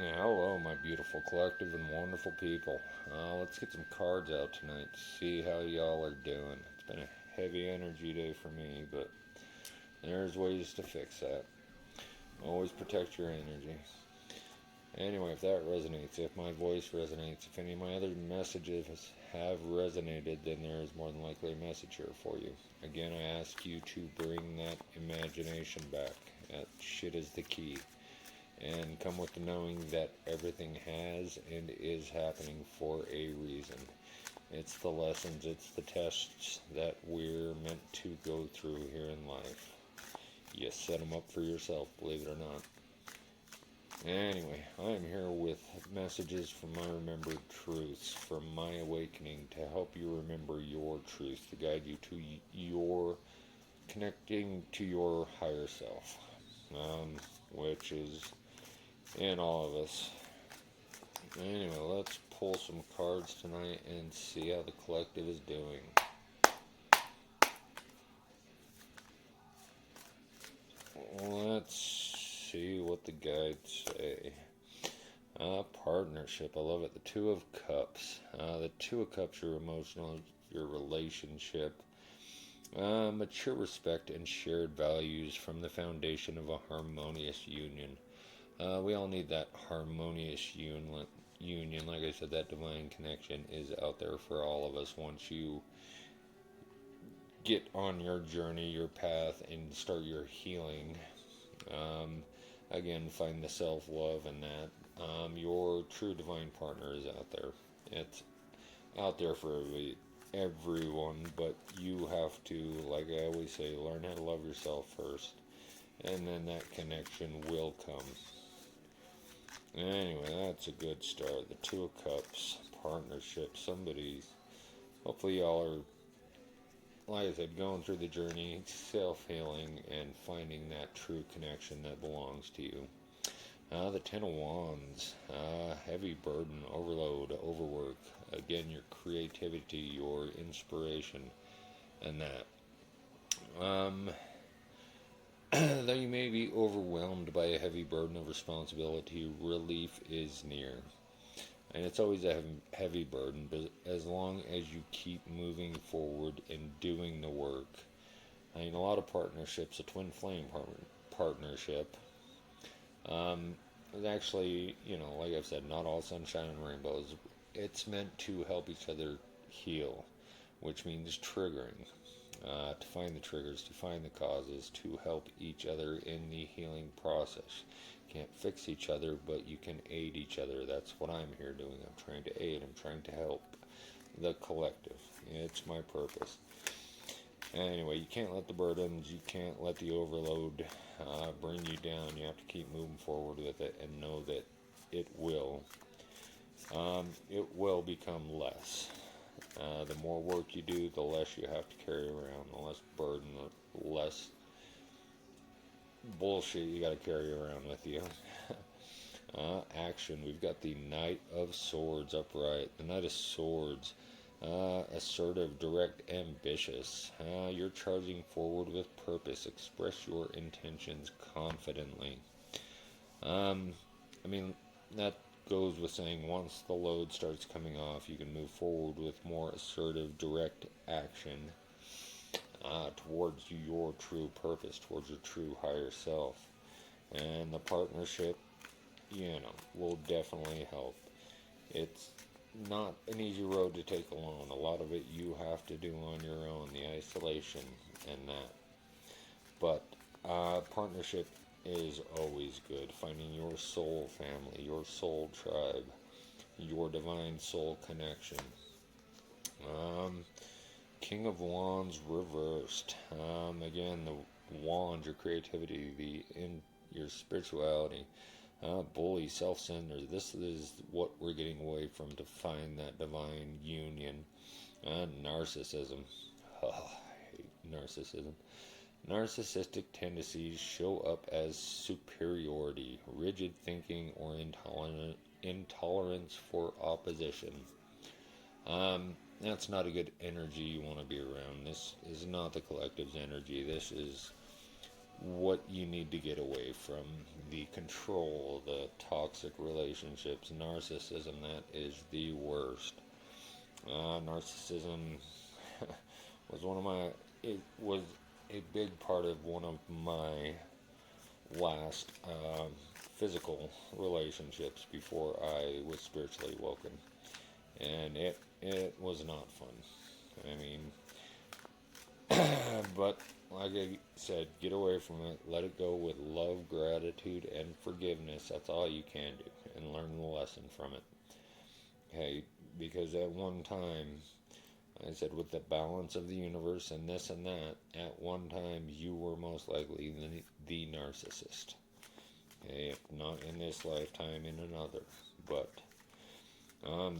Yeah, hello, my beautiful collective and wonderful people. Let's get some cards out tonight to see how y'all are doing. It's been a heavy energy day for me, but there's ways to fix that. Always protect your energy. Anyway, if that resonates, if my voice resonates, if any of my other messages have resonated, then there is more than likely a message here for you. Again, I ask you to bring that imagination back. That shit is the key. And come with the knowing that everything has and is happening for a reason. It's the lessons, it's the tests that we're meant to go through here in life. You set them up for yourself, believe it or not. Anyway, I am here with messages from my remembered truths, from my awakening, to help you remember your truth, to guide you to your connecting to your higher self, which is in all of us. Anyway, let's pull some cards tonight and see how the collective is doing. Let's see what the guides say. Partnership. I love it. The Two of Cups. The Two of Cups, your emotional, your relationship. Mature respect and shared values from the foundation of a harmonious union. We all need that harmonious union. Like I said, that divine connection is out there for all of us once you get on your journey, your path, and start your healing. Um, Again, find the self love and that. Your true divine partner is out there. It's out there for everyone, but you have to, like I always say, learn how to love yourself first, and then that connection will come. Anyway, that's a good start. The Two of Cups, partnership. Hopefully, y'all are, like I said, going through the journey, self healing, and finding that true connection that belongs to you. The Ten of Wands, heavy burden, overload, overwork. Again, your creativity, your inspiration, and that. Um, Though you may be overwhelmed by a heavy burden of responsibility, relief is near. And it's always a heavy burden, but as long as you keep moving forward and doing the work. I mean, a lot of partnerships, a twin flame partnership, is actually, like I've said, not all sunshine and rainbows. It's meant to help each other heal, which means triggering. To find the triggers, to find the causes, to help each other in the healing process. Can't fix each other, but you can aid each other. That's what I'm here doing. I'm trying to aid, I'm trying to help the collective. It's my purpose. Anyway, you can't let the burdens, you can't let the overload bring you down. You have to keep moving forward with it and know that it will. It will become less. The more work you do, the less you have to carry around, the less burden, the less bullshit you got to carry around with you. Action. We've got the Knight of Swords upright. The Knight of Swords. Assertive, direct, ambitious. You're charging forward with purpose. Express your intentions confidently. I mean, that goes with saying once the load starts coming off, you can move forward with more assertive, direct action towards your true purpose, towards your true higher self. And the partnership, will definitely help. It's not an easy road to take alone. A lot of it you have to do on your own, the isolation and that. But partnership is always good. Finding your soul family, your soul tribe, your divine soul connection. Um, King of Wands reversed. Again, the wand, your creativity, your spirituality. Bully, self-centered. This is what we're getting away from to find that divine union. Narcissism. Oh, I hate narcissism. Narcissistic tendencies show up as superiority, rigid thinking, or intolerance for opposition. That's not a good energy you want to be around. This is not the collective's energy. This is what you need to get away from: the control, the toxic relationships, narcissism. That is the worst. Narcissism was one of my, it was a big part of one of my last physical relationships before I was spiritually woken. And it was not fun. I mean, but like I said, get away from it, let it go with love, gratitude, and forgiveness. That's all you can do, and learn the lesson from it. Okay, because at one time, I said, with the balance of the universe and this and that, at one time you were most likely the narcissist. Okay, if not in this lifetime, in another. But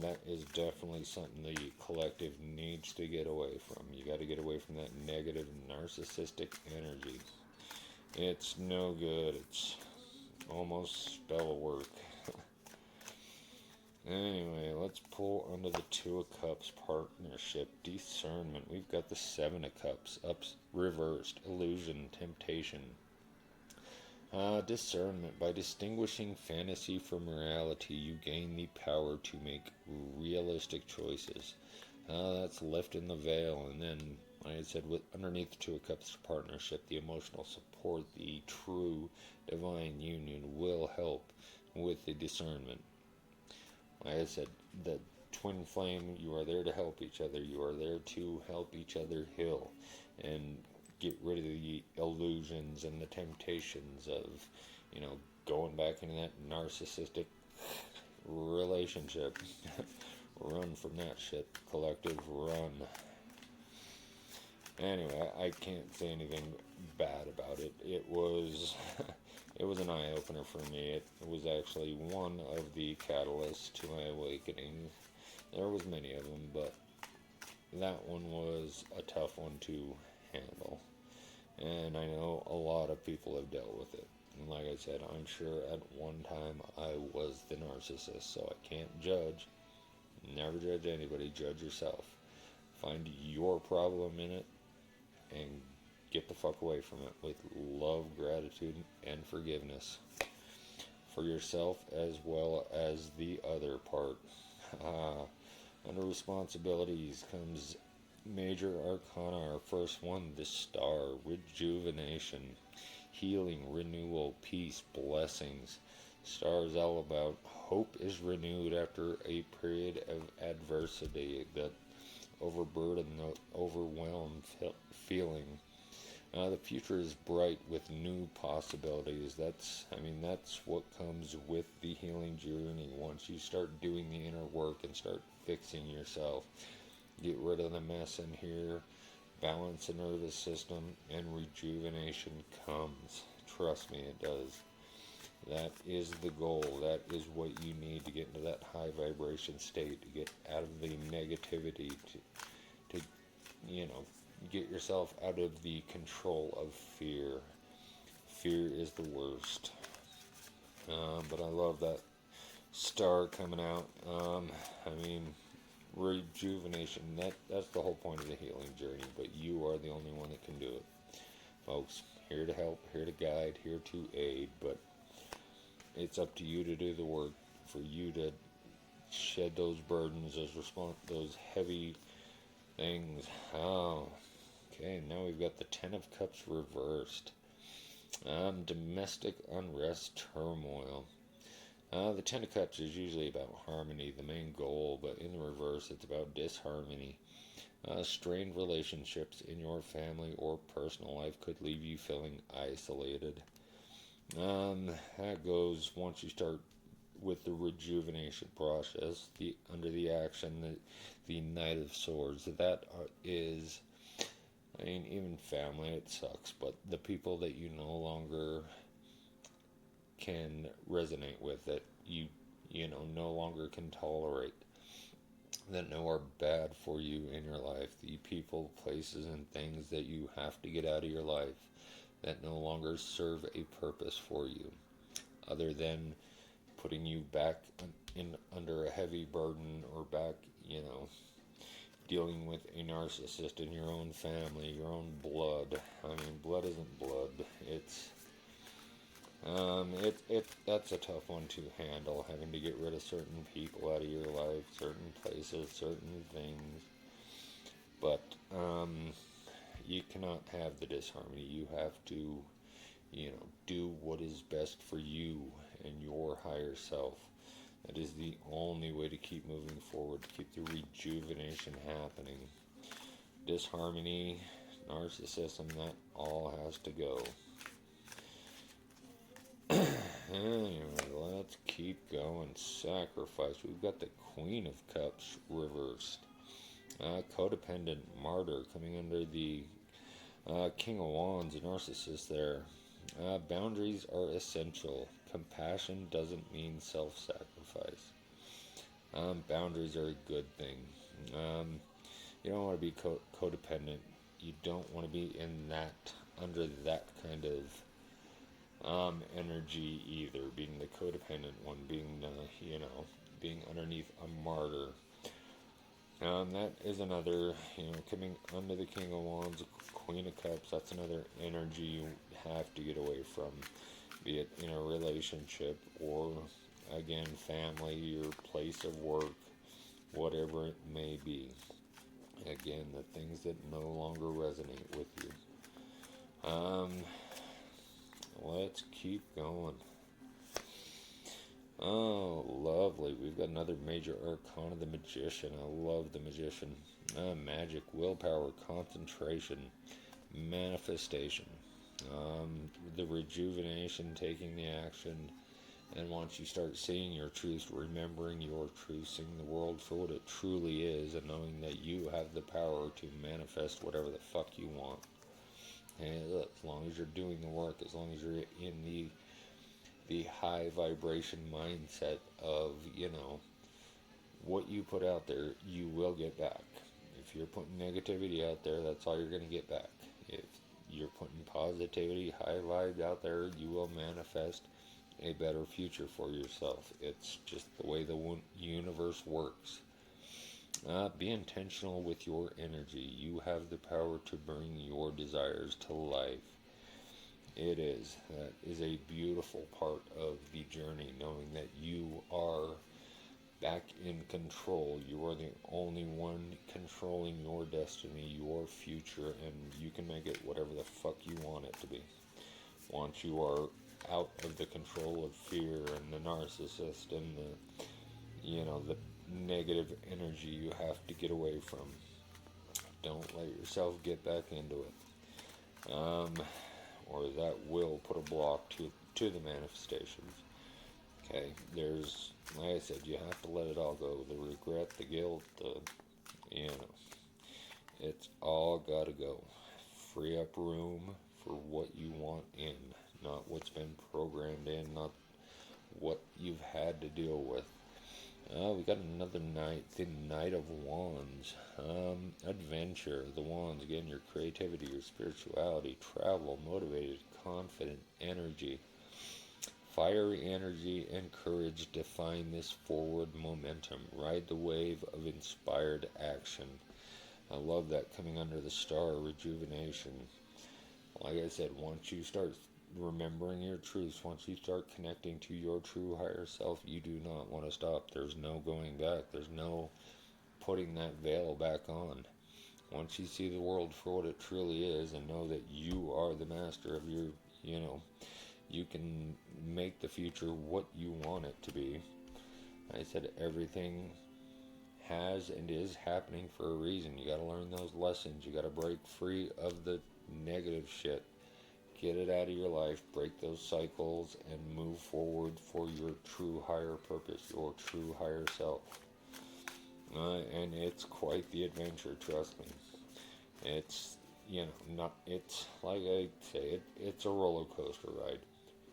that is definitely something the collective needs to get away from. You got to get away from that negative narcissistic energy. It's no good. It's almost spell work. Anyway, let's pull under the Two of Cups partnership, discernment. We've got the Seven of Cups, ups, reversed, illusion, temptation. Discernment. By distinguishing fantasy from reality, you gain the power to make realistic choices. That's lifting the veil. And then, like I said, with underneath the Two of Cups partnership, the emotional support, the true divine union will help with the discernment. Like I said, the twin flame, you are there to help each other. You are there to help each other heal and get rid of the illusions and the temptations of, going back into that narcissistic relationship. Run from that shit, collective, run. Anyway, I can't say anything bad about it. It was it was an eye-opener for me. It was actually one of the catalysts to my awakening. There was many of them, but that one was a tough one to handle. And I know a lot of people have dealt with it. And like I said, I'm sure at one time I was the narcissist, so I can't judge. Never judge anybody, judge yourself. Find your problem in it and get the fuck away from it with love, gratitude, and forgiveness for yourself as well as the other part. Under responsibilities comes major arcana. Our first one, the Star, rejuvenation, healing, renewal, peace, blessings. Star is all about hope is renewed after a period of adversity that overburdened, overwhelmed feeling. The future is bright with new possibilities. That's what comes with the healing journey. Once you start doing the inner work and start fixing yourself, get rid of the mess in here, balance the nervous system, and rejuvenation comes. Trust me, it does. That is the goal. That is what you need to get into that high vibration state, to get out of the negativity, to get yourself out of the control of fear. Fear is the worst. But I love that Star coming out. Rejuvenation. That's the whole point of the healing journey. But you are the only one that can do it, folks. Here to help, here to guide, here to aid. But it's up to you to do the work. For you to shed those burdens, those heavy things. Oh. Okay, now we've got the Ten of Cups reversed. Domestic unrest, turmoil. The Ten of Cups is usually about harmony, the main goal, but in the reverse, it's about disharmony. Strained relationships in your family or personal life could leave you feeling isolated. That goes once you start with the rejuvenation process, under the action, the Knight of Swords. That is, even family, it sucks, but the people that you no longer can resonate with, that you no longer can tolerate, that are bad for you in your life, the people, places, and things that you have to get out of your life, that no longer serve a purpose for you, other than putting you back under a heavy burden, or back, dealing with a narcissist in your own family, your own blood. I mean, blood isn't blood. That's a tough one to handle, having to get rid of certain people out of your life, certain places, certain things. But you cannot have the disharmony. You have to, do what is best for you and your higher self. That is the only way to keep moving forward, to keep the rejuvenation happening. Disharmony, narcissism, that all has to go. Anyway, let's keep going. Sacrifice. We've got the Queen of Cups reversed. Codependent martyr coming under the King of Wands, a narcissist there. Boundaries are essential. Compassion doesn't mean self-sacrifice. Boundaries are a good thing. You don't want to be codependent. You don't want to be in that, under that kind of energy either. Being the codependent one, being underneath a martyr. That is another, coming under the King of Wands, Queen of Cups, that's another energy you have to get away from, be it in a relationship or, again, family, your place of work, whatever it may be. Again, the things that no longer resonate with you. Let's keep going. Oh, lovely. We've got another major arcana, the Magician. I love the Magician. Magic, willpower, concentration, manifestation. The rejuvenation, taking the action. And once you start seeing your truth, remembering your truth, seeing the world for what it truly is, and knowing that you have the power to manifest whatever the fuck you want. And look, as long as you're doing the work, as long as you're in the high vibration mindset of, what you put out there, you will get back. If you're putting negativity out there, that's all you're going to get back. If you're putting positivity, high vibes out there, you will manifest a better future for yourself. It's just the way the universe works. Be intentional with your energy. You have the power to bring your desires to life. It is. That is a beautiful part of the journey, knowing that you are back in control. You are the only one controlling your destiny, your future, and you can make it whatever the fuck you want it to be. Once you are out of the control of fear and the narcissist and the negative energy you have to get away from. Don't let yourself get back into it. Or that will put a block to the manifestations. Okay, there's, like I said, you have to let it all go. The regret, the guilt, it's all gotta go. Free up room for what you want in, not what's been programmed in, not what you've had to deal with. We got another knight, the Knight of Wands. Adventure, the Wands, again, your creativity, your spirituality, travel, motivated, confident energy. Fiery energy and courage define this forward momentum. Ride the wave of inspired action. I love that coming under the star, rejuvenation. Like I said, once you start remembering your truths, once you start connecting to your true higher self, you do not want to stop. There's no going back. There's no putting that veil back on. Once you see the world for what it truly is and know that you are the master of your, you can make the future what you want it to be. I said everything has and is happening for a reason. You got to learn those lessons. You got to break free of the negative shit. Get it out of your life, break those cycles, and move forward for your true higher purpose, your true higher self. And it's quite the adventure, trust me. It's, it's like I say, it's a roller coaster ride.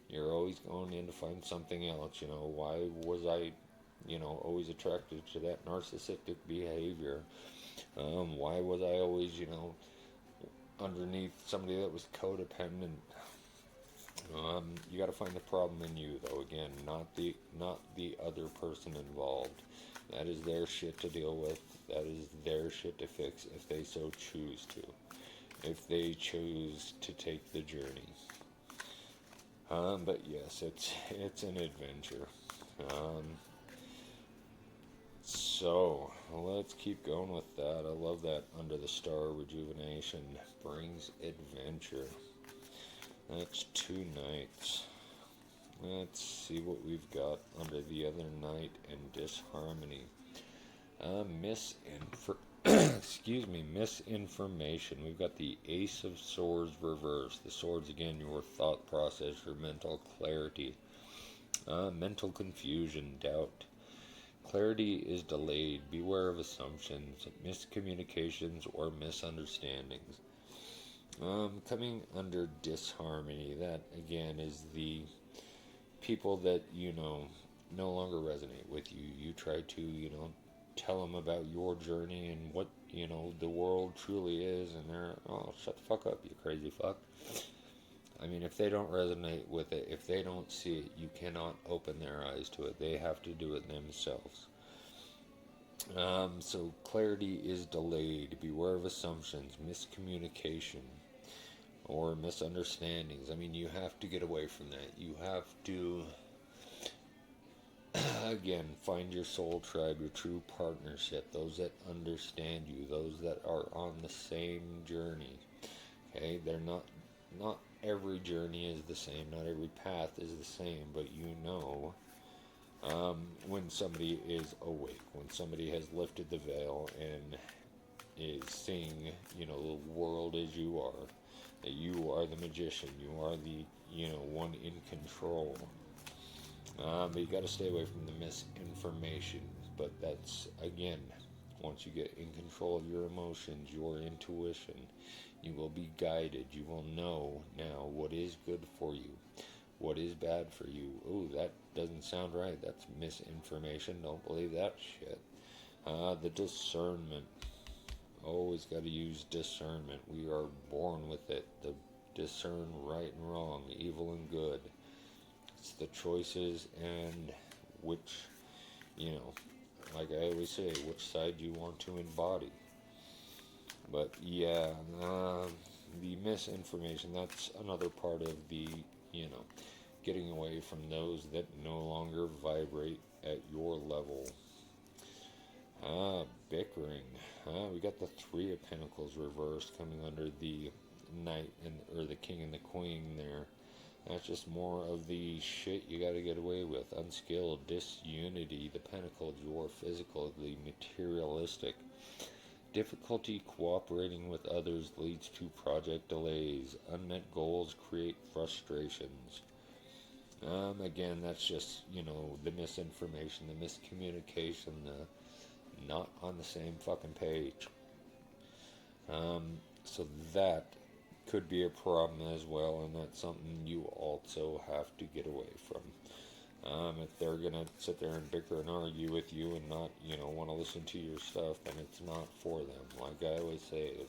You're always going in to find something else. Why was I, always attracted to that narcissistic behavior? Why was I always, underneath somebody that was codependent? You got to find the problem in you, though. Again, not the other person involved. That is their shit to deal with. That is their shit to fix if they so choose to. If they choose to take the journey. But yes, it's an adventure. Um, so let's keep going with that. I love that Under the Star rejuvenation brings adventure. That's 2 nights. Let's see what we've got under the other night in disharmony. Excuse me, misinformation. We've got the Ace of Swords reversed. The swords again, your thought process, your mental clarity, mental confusion, doubt. Clarity is delayed. Beware of assumptions, miscommunications, or misunderstandings. Coming under disharmony, that again is the people that no longer resonate with you. You try to tell them about your journey and what the world truly is, and they're, oh, shut the fuck up, you crazy fuck. I mean, if they don't resonate with it, if they don't see it, you cannot open their eyes to it. They have to do it themselves. So clarity is delayed. Beware of assumptions, miscommunication, or misunderstandings. I mean, you have to get away from that. You have to, again, find your soul tribe, your true partnership, those that understand you, those that are on the same journey. Okay, they're not every journey is the same, not every path is the same, but when somebody is awake, when somebody has lifted the veil and is seeing, the world as you are, that you are the magician, you are the, one in control. But you got to stay away from the misinformation. But that's, again, once you get in control of your emotions, your intuition, you will be guided. You will know now what is good for you, what is bad for you. Oh, that doesn't sound right. That's misinformation. Don't believe that shit. The discernment. Always got to use discernment. We are born with it. To discern right and wrong, evil and good. It's the choices and which, like I always say, which side you want to embody. But yeah, the misinformation, that's another part of the, getting away from those that no longer vibrate at your level. Bickering. We got the Three of Pentacles reversed coming under the Knight or the King and the Queen there. That's just more of the shit you gotta get away with. Unskilled, disunity, the Pentacles, your physically materialistic. Difficulty cooperating with others leads to project delays. Unmet goals create frustrations. Again, that's just, the misinformation, the miscommunication, the not on the same fucking page. So that could be a problem as well, and that's something you also have to get away from. If they're gonna sit there and bicker and argue with you and not, want to listen to your stuff, then it's not for them. Like I always say,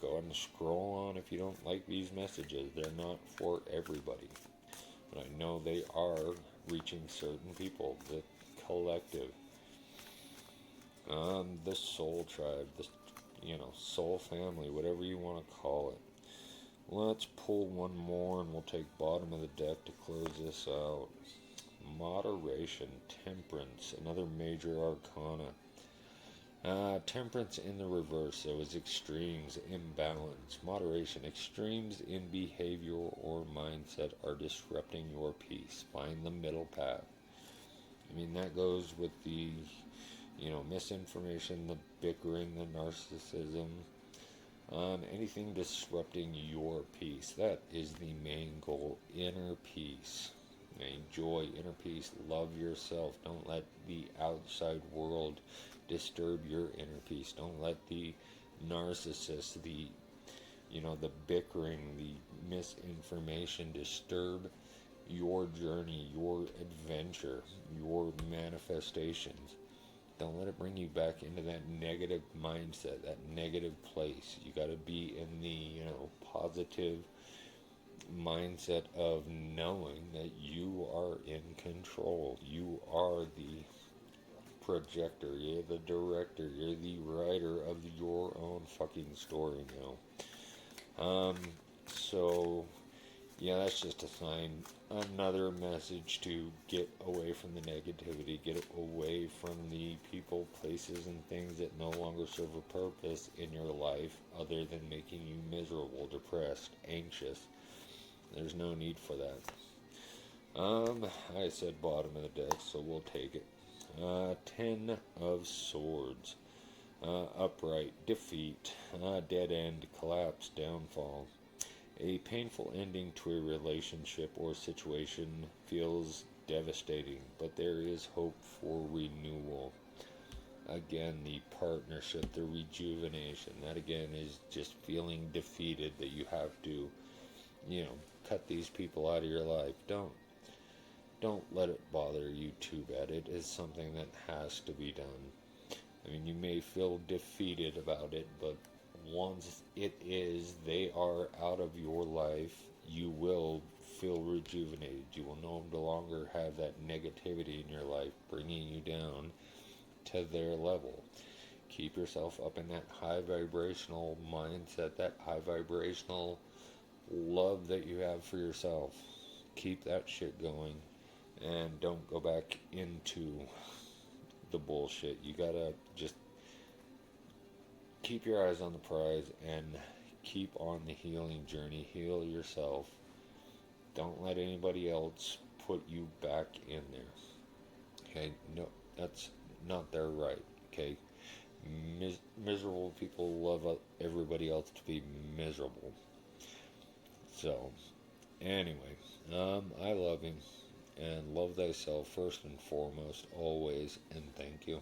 go ahead and scroll on if you don't like these messages. They're not for everybody. But I know they are reaching certain people, the collective. The soul tribe, the soul family, whatever you want to call it. Let's pull one more and we'll take bottom of the deck to close this out. Moderation, temperance, another major arcana. Temperance in the reverse, so is extremes, imbalance. Moderation, extremes in behavior or mindset are disrupting your peace. Find the middle path. I mean, that goes with the misinformation, the bickering, the narcissism, anything disrupting your peace. That is the main goal. Inner peace. Enjoy inner peace. Love yourself. Don't let the outside world disturb your inner peace. Don't let the narcissist, the bickering, the misinformation disturb your journey, your adventure, your manifestations. Don't let it bring you back into that negative mindset, that negative place. You got to be in the, positive, mindset of knowing that you are in control. You are the projector, you're the director, you're the writer of your own fucking story now. So yeah, that's just a sign, another message to get away from the negativity, get away from the people, places, and things that no longer serve a purpose in your life other than making you miserable, depressed, anxious. There's no need for that. I said bottom of the deck, so we'll take it. Ten of Swords. Upright, defeat, dead end, collapse, downfall. A painful ending to a relationship or situation feels devastating, but there is hope for renewal. Again, the partnership, the rejuvenation. That again is just feeling defeated that you have to, cut these people out of your life. Don't let it bother you too bad. It is something that has to be done. I mean, you may feel defeated about it, but once they are out of your life, you will feel rejuvenated. You will no longer have that negativity in your life bringing you down to their level. Keep yourself up in that high vibrational mindset, that high vibrational love that you have for yourself. Keep that shit going and don't go back into the bullshit. You gotta just keep your eyes on the prize and keep on the healing journey. Heal yourself. Don't let anybody else put you back in there. Okay? No, that's not their right. Okay? Miserable people love everybody else to be miserable. So, anyway, I love him. And love thyself first and foremost, always, and thank you.